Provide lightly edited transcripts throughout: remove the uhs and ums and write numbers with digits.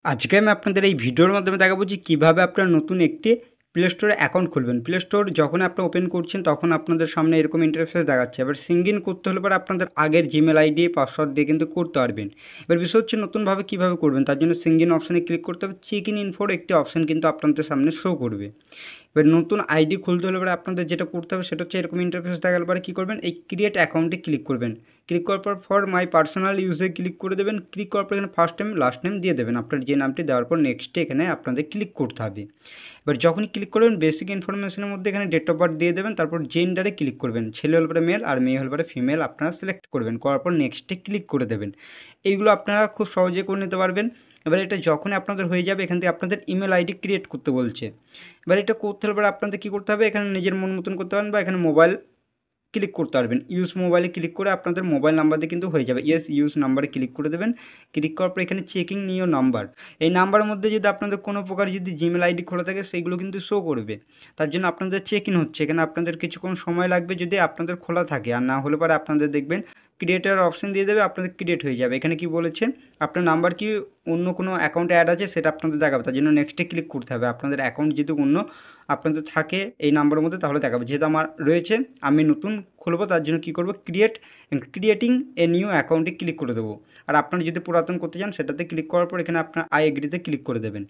আজকে আমি আপনাদের এই ভিডিওর মাধ্যমে দেখাবো যে কীভাবে আপনারা নতুন একটি প্লে স্টোরে অ্যাকাউন্ট খুলবেন। প্লে স্টোর যখন আপনি ওপেন করছেন তখন আপনাদের সামনে এরকম ইন্টারফেস দেখাচ্ছে। এবার সিঙ্ক ইন করতে হলে পরে আপনাদের আগের জিমেল আইডি পাসওয়ার্ড দিয়ে কিন্তু করতে পারবেন। এবার বিষয় হচ্ছে নতুনভাবে কীভাবে করবেন, তার জন্য সিঙ্ক ইন অপশানে ক্লিক করতে হবে। চেক ইন ইনফোর একটি অপশান কিন্তু আপনাদের সামনে শো করবে। এবার নতুন আইডি খুলতে হলে পরে আপনাদের যেটা করতে হবে সেটা হচ্ছে এরকম ইন্টারফেস দেখার পরে কী করবেন, এই ক্রিয়েট অ্যাকাউন্টে ক্লিক করবেন। ক্লিক করার পর ফর মাই পার্সোনাল ইউজে ক্লিক করে দেবেন। ক্লিক করার পর এখানে ফার্স্ট নেম লাস্ট নেম দিয়ে দেবেন আপনার যে নামটি, দেওয়ার পর নেক্সটে এখানে আপনাদের ক্লিক করতে হবে। এবার যখনই ক্লিক করবেন বেসিক ইনফরমেশনের মধ্যে এখানে ডেট অফ বার্থ দিয়ে দেবেন। তারপর জেন্ডারে ক্লিক করবেন, ছেলে হলে পরে মেল আর মেয়ে হলে পরে ফিমেল আপনারা সিলেক্ট করবেন। করার পর নেক্সটে ক্লিক করে দেবেন। এইগুলো আপনারা খুব সহজে করে নিতে পারবেন। এবার এটা যখনই আপনাদের হয়ে যাবে এখান থেকে আপনাদের ইমেল আইডি ক্রিয়েট করতে বলছে। এবার এটা করতে হলে আপনাদের কী করতে হবে, এখানে নিজের মন মতন করতে পারেন বা এখানে মোবাইল ক্লিক করতে পারবেন। ইউজ মোবাইলে ক্লিক করে আপনাদের মোবাইল নাম্বার দিয়ে কিন্তু হয়ে যাবে। ইয়েস ইউজ নাম্বারে ক্লিক করে দেবেন। ক্লিক করার পর এখানে চেকিং নিও নাম্বার, এই নাম্বারের মধ্যে যদি আপনাদের কোনো প্রকার যদি জিমেল আইডি খোলা থাকে সেইগুলো কিন্তু শো করবে। তার জন্য আপনাদের চেক ইন হচ্ছে, এখানে আপনাদের কিছুক্ষণ সময় লাগবে যদি আপনাদের খোলা থাকে, আর না হলে পরে আপনাদের দেখবেন ক্রিয়েটার অপশন দিয়ে দেবে, আপনাদের ক্রিয়েট হয়ে যাবে। এখানে কি বলেছে, আপনার নাম্বার কি অন্য কোনো অ্যাকাউন্টে অ্যাড আছে সেটা আপনাদের দেখাবে, তার জন্য নেক্সটে ক্লিক করতে হবে। আপনাদের অ্যাকাউন্ট যদি অন্য আপনাদের থাকে এই নাম্বারের মধ্যে তাহলে দেখাবে, যেহেতু আমার রয়েছে আমি নতুন খুলবো তার জন্য কী করবো, ক্রিয়েটিং এ নিউ অ্যাকাউন্টে ক্লিক করে দেবো। আর আপনারা যদি পুরাতন করতে চান সেটাতে ক্লিক করার পর এখানে আপনার আই এগ্রিতে ক্লিক করে দেবেন।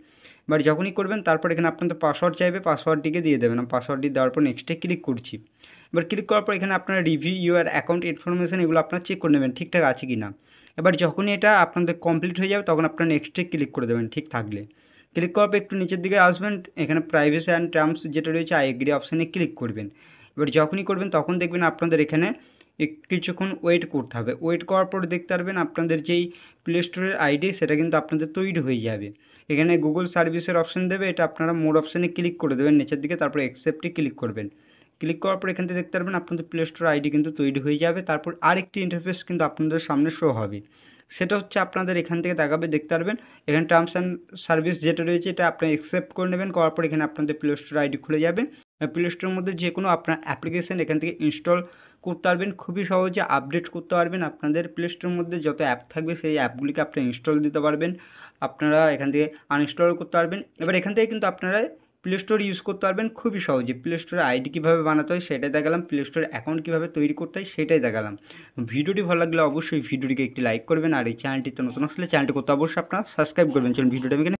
এবার যখনই করবেন তারপর এখানে আপনাদের পাসওয়ার্ড চাইবে, পাসওয়ার্ডটিকে দিয়ে দেবেন। আমি পাসওয়ার্ডটি দেওয়ার পর নেক্সটে ক্লিক করছি। এবার ক্লিক করার পর এখানে আপনারা রিভিউ ইউর অ্যাকাউন্ট ইনফরমেশান এগুলো আপনারা চেক করে নেবেন ঠিকঠাক আছে কি না। এবার যখনই এটা আপনাদের কমপ্লিট হয়ে যাবে তখন আপনারা নেক্সটে ক্লিক করে দেবেন ঠিক থাকলে। ক্লিক করার পর একটু নিচের দিকে আসবেন, এখানে প্রাইভেসি অ্যান্ড টার্মস যেটা রয়েছে আই এগ্রি অপশানে ক্লিক করবেন। এবার যখনই করবেন তখন দেখবেন আপনাদের এখানে কিছুক্ষণ ওয়েট করতে হবে। ওয়েট করার পর দেখতে পারবেন আপনাদের যেই প্লে স্টোরের আইডি সেটা কিন্তু আপনাদের তৈরি হয়ে যাবে। এখানে গুগল সার্ভিসের অপশান দেবে, এটা আপনারা মোর অপশানে ক্লিক করে দেবেন নিচের দিকে, তারপর অ্যাকসেপ্টে ক্লিক করবেন। ক্লিক করার পর এখান থেকে দেখতে পারবেন আপনাদের প্লে স্টোর আইডি কিন্তু তৈরি হয়ে যাবে। তারপর আরেকটি ইন্টারফেস কিন্তু আপনাদের সামনে শো হবে, সেটা হচ্ছে আপনাদের এখান থেকে দেখাবে, দেখতে পারবেন এখানে টার্মস অ্যান্ড সার্ভিস যেটা রয়েছে এটা আপনি অ্যাকসেপ্ট করে নেবেন। করার পর এখানে আপনাদের প্লে স্টোর আইডি খুলে যাবে। প্লে স্টোরের মধ্যে যে কোনো আপনার অ্যাপ্লিকেশান এখান থেকে ইনস্টল করতে পারবেন, খুবই সহজে আপডেট করতে পারবেন। আপনাদের প্লে স্টোরের মধ্যে যত অ্যাপ থাকবে সেই অ্যাপগুলিকে আপনারা ইনস্টল দিতে পারবেন, আপনারা এখান থেকে আনইনস্টল করতে পারবেন। এবার এখান থেকে কিন্তু আপনারা প্লে স্টোর ইউজ করতে পারবেন খুবই সহজে। প্লে স্টোরে আইডি কীভাবে বানাতে হয় সেটাই দেখালাম, প্লে স্টোরে অ্যাকাউন্ট কীভাবে তৈরি করতে হয় সেটাই দেখালাম। ভিডিওটি ভালো লাগলে অবশ্যই ভিডিওটিকে একটি লাইক করবেন, আর এই চ্যানেলটিতে নতুন আসলে চ্যানেলটি করতে অবশ্যই আপনারা সাবস্ক্রাইব করবেন। চলুন ভিডিওটা আমি এখানে